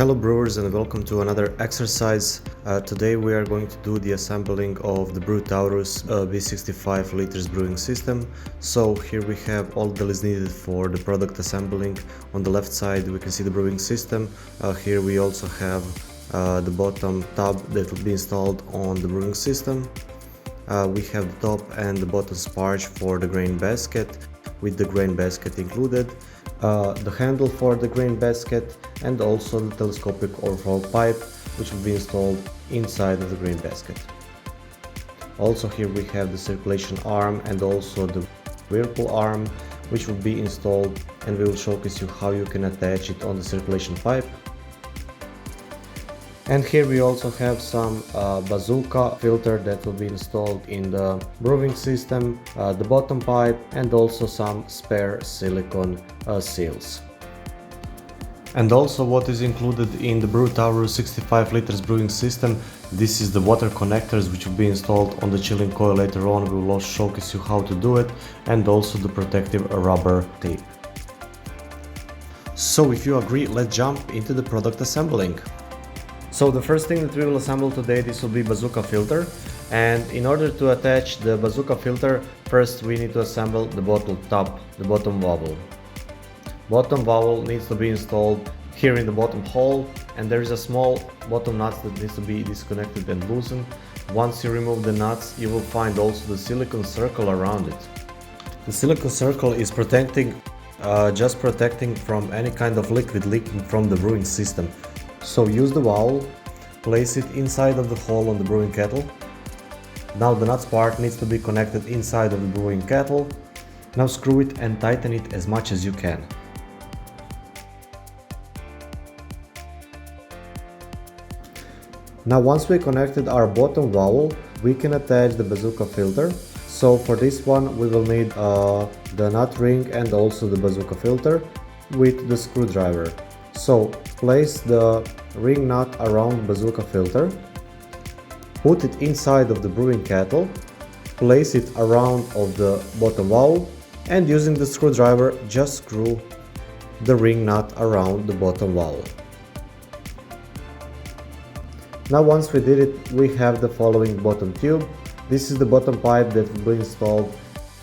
Hello brewers, and welcome to another exercise. Today we are going to do the assembling of the BrewTaurus B65L brewing system. So here we have all that is needed for the product assembling. On the left side we can see the brewing system. Here we also have the bottom tub that will be installed on the brewing system. We have the top and the bottom sparge for the grain basket, with the grain basket included, the handle for the grain basket, and also the telescopic overflow pipe, which will be installed inside of the grain basket. Also here we have the circulation arm and also the Whirlpool arm, which will be installed, and we will showcase you how you can attach it on the circulation pipe. And here we also have some bazooka filter that will be installed in the brewing system, the bottom pipe, and also some spare silicone seals. And also what is included in the BrewTaurus 65L brewing system, this is the water connectors which will be installed on the chilling coil later on. We will also showcase you how to do it, and also the protective rubber tape. So if you agree, let's jump into the product assembling. So the first thing that we will assemble today, this will be bazooka filter, and in order to attach the bazooka filter, first we need to assemble the bottle top, the bottom valve. Bottom valve needs to be installed here in the bottom hole, and there is a small bottom nut that needs to be disconnected and loosened. Once you remove the nuts, you will find also the silicone circle around it. The silicone circle is just protecting from any kind of liquid leaking from the brewing system. So use the valve, place it inside of the hole on the brewing kettle. Now the nuts part needs to be connected inside of the brewing kettle. Now screw it and tighten it as much as you can. Now once we connected our bottom valve, we can attach the bazooka filter. So for this one we will need the nut ring and also the bazooka filter with the screwdriver. So place the ring nut around bazooka filter, put it inside of the brewing kettle, place it around of the bottom valve, and using the screwdriver just screw the ring nut around the bottom valve. Now once we did it, we have the following bottom tube. This is the bottom pipe that will be installed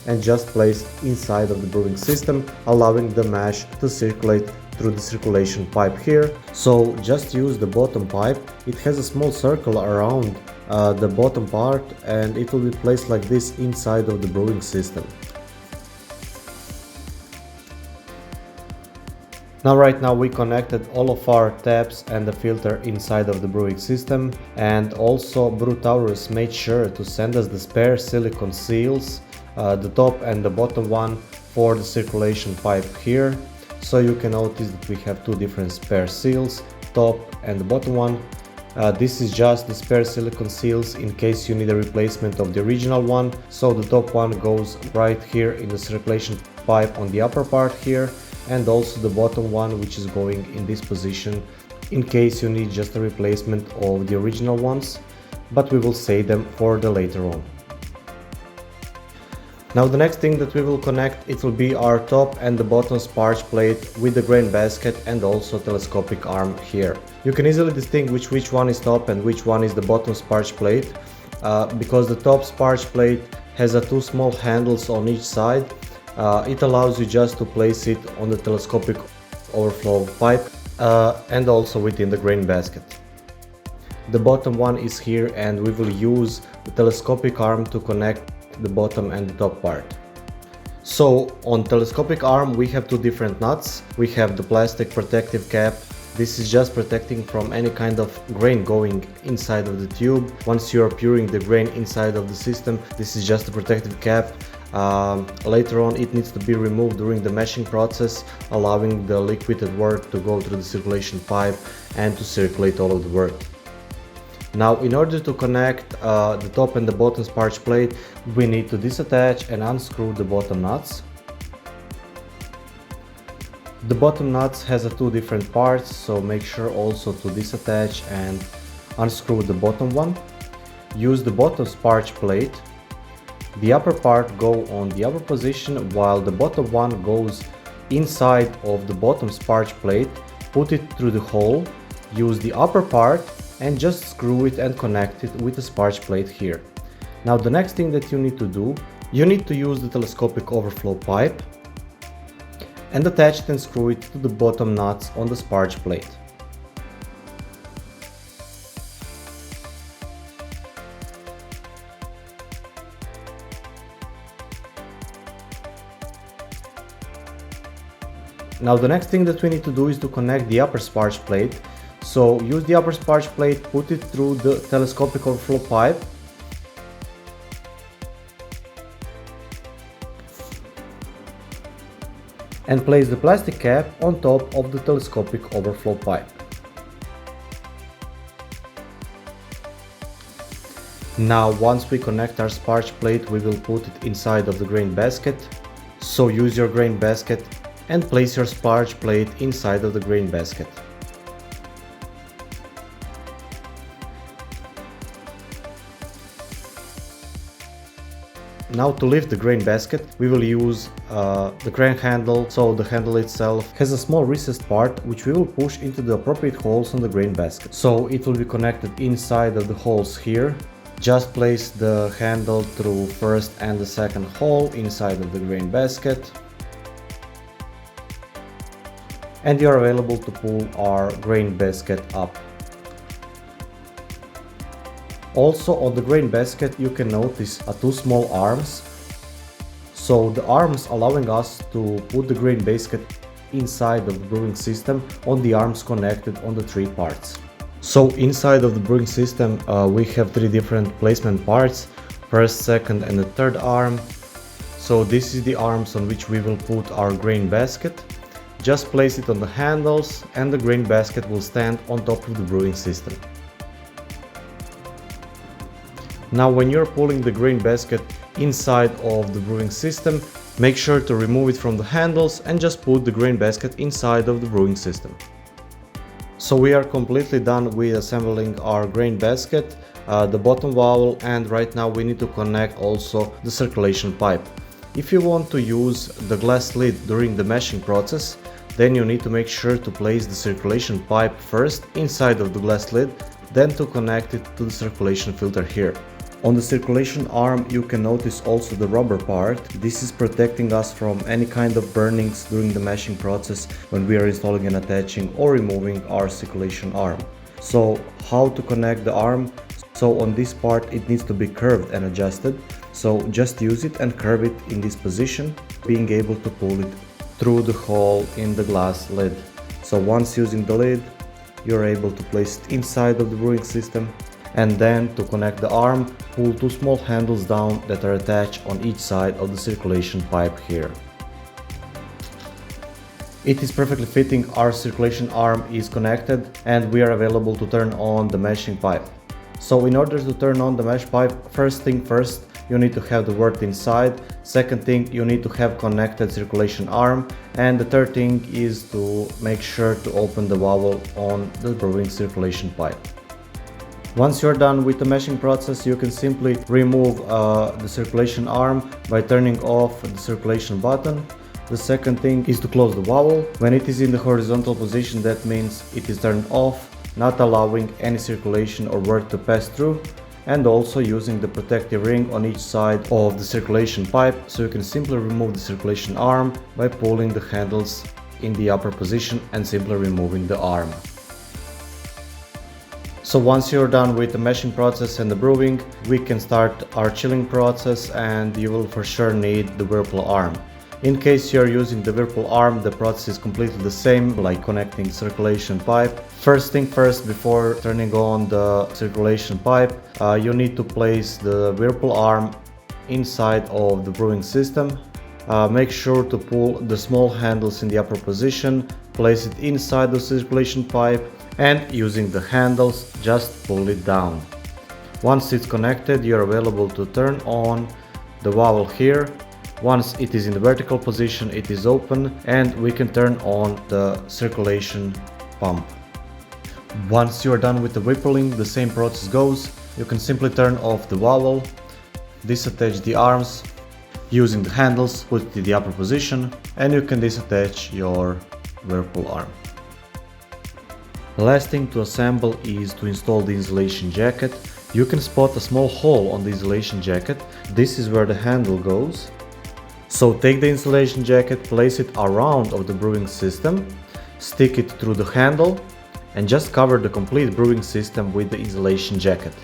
and just placed inside of the brewing system, allowing the mash to circulate through the circulation pipe here. So just use the bottom pipe. It has a small circle around the bottom part, and it will be placed like this inside of the brewing system. Right now we connected all of our taps and the filter inside of the brewing system, and also BrewTaurus made sure to send us the spare silicone seals, the top and the bottom one for the circulation pipe here. So you can notice that we have two different spare seals, top and the bottom one. This is just the spare silicone seals in case you need a replacement of the original one. So the top one goes right here in the circulation pipe on the upper part here, and also the bottom one, which is going in this position in case you need just a replacement of the original ones, but we will save them for the later on. Now the next thing that we will connect, it will be our top and the bottom sparge plate with the grain basket and also telescopic arm here. You can easily distinguish which one is top and which one is the bottom sparge plate, because the top sparge plate has two small handles on each side. It allows you just to place it on the telescopic overflow pipe and also within the grain basket. The bottom one is here, and we will use the telescopic arm to connect the bottom and the top part. So on telescopic arm we have two different nuts. We have the plastic protective cap. This is just protecting from any kind of grain going inside of the tube. Once you are pouring the grain inside of the system, this is just a protective cap. Later on it needs to be removed during the meshing process, allowing the liquid at work to go through the circulation pipe and to circulate all of the work. Now in order to connect the top and the bottom sparge plate, we need to disattach and unscrew the bottom nuts. The bottom nuts has two different parts, so make sure also to disattach and unscrew the bottom one. Use the bottom sparge plate. The upper part go on the upper position, while the bottom one goes inside of the bottom sparge plate. Put it through the hole use the upper part and just screw it and connect it with the sparge plate here. Now the next thing that you need to do, you need to use the telescopic overflow pipe and attach it and screw it to the bottom nuts on the sparge plate. Now the next thing that we need to do is to connect the upper sparge plate. So use the upper sparge plate, put it through the telescopic overflow pipe, and place the plastic cap on top of the telescopic overflow pipe. Now once we connect our sparge plate, we will put it inside of the grain basket. So use your grain basket and place your sparge plate inside of the grain basket. Now to lift the grain basket, we will use the crank handle. So the handle itself has a small recessed part which we will push into the appropriate holes on the grain basket. So it will be connected inside of the holes here. Just place the handle through first and the second hole inside of the grain basket. And you are available to pull our grain basket up. Also on the grain basket you can notice two small arms. So the arms allowing us to put the grain basket inside of the brewing system on the arms connected on the three parts. So inside of the brewing system we have three different placement parts, first, second and the third arm. So this is the arms on which we will put our grain basket. Just place it on the handles and the grain basket will stand on top of the brewing system. Now when you're pulling the grain basket inside of the brewing system, make sure to remove it from the handles and just put the grain basket inside of the brewing system. So we are completely done with assembling our grain basket, the bottom valve, and right now we need to connect also the circulation pipe. If you want to use the glass lid during the meshing process, then you need to make sure to place the circulation pipe first inside of the glass lid, then to connect it to the circulation filter here. On the circulation arm you can notice also the rubber part. This is protecting us from any kind of burnings during the meshing process when we are installing and attaching or removing our circulation arm. So how to connect the arm? So on this part it needs to be curved and adjusted. So just use it and curve it in this position, being able to pull it through the hole in the glass lid. So once using the lid, you're able to place it inside of the brewing system, and then to connect the arm, pull two small handles down that are attached on each side of the circulation pipe here. It is perfectly fitting, our circulation arm is connected and we are available to turn on the meshing pipe. So in order to turn on the mesh pipe, first thing first, you need to have the wort inside. Second thing, you need to have connected circulation arm. And the third thing is to make sure to open the valve on the brewing circulation pipe. Once you're done with the meshing process, you can simply remove the circulation arm by turning off the circulation button. The second thing is to close the valve. When it is in the horizontal position, that means it is turned off, not allowing any circulation or wort to pass through, and also using the protective ring on each side of the circulation pipe, so you can simply remove the circulation arm by pulling the handles in the upper position and simply removing the arm. So once you're done with the meshing process and the brewing, we can start our chilling process, and you will for sure need the Whirlpool arm. In case you're using the Whirlpool arm, the process is completely the same, like connecting circulation pipe. First thing first, before turning on the circulation pipe, you need to place the Whirlpool arm inside of the brewing system. Make sure to pull the small handles in the upper position, place it inside the circulation pipe, and using the handles, just pull it down. Once it's connected, you're available to turn on the valve here. Once it is in the vertical position, it is open and we can turn on the circulation pump. Once you are done with the whippling, the same process goes. You can simply turn off the valve, disattach the arms, using the handles, put it in the upper position, and you can disattach your Whirlpool arm. Last thing to assemble is to install the insulation jacket. You can spot a small hole on the insulation jacket. This is where the handle goes. So take the insulation jacket, place it around of the brewing system, stick it through the handle, and just cover the complete brewing system with the insulation jacket.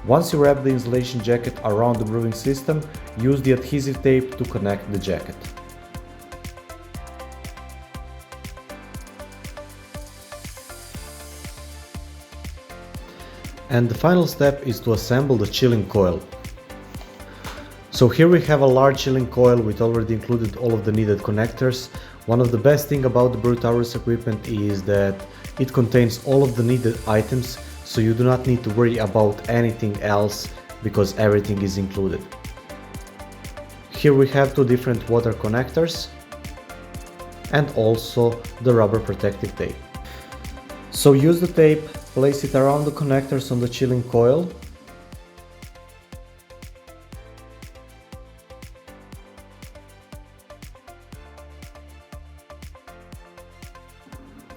Once you wrap the insulation jacket around the brewing system, use the adhesive tape to connect the jacket. And the final step is to assemble the chilling coil. So here we have a large chilling coil with already included all of the needed connectors. One of the best things about the BrewTaurus equipment is that it contains all of the needed items, so you do not need to worry about anything else because everything is included. Here we have two different water connectors and also the rubber protective tape. So use the tape, place it around the connectors on the chilling coil.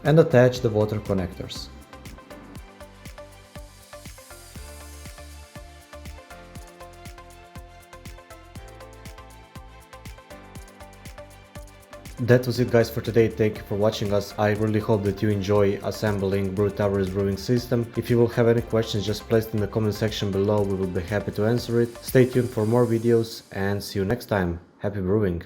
And attach the water connectors. That was it guys for today. Thank you for watching us. I really hope that you enjoy assembling BrewTaurus brewing system. If you will have any questions, just place it in the comment section below. We will be happy to answer it. Stay tuned for more videos and see you next time. Happy brewing!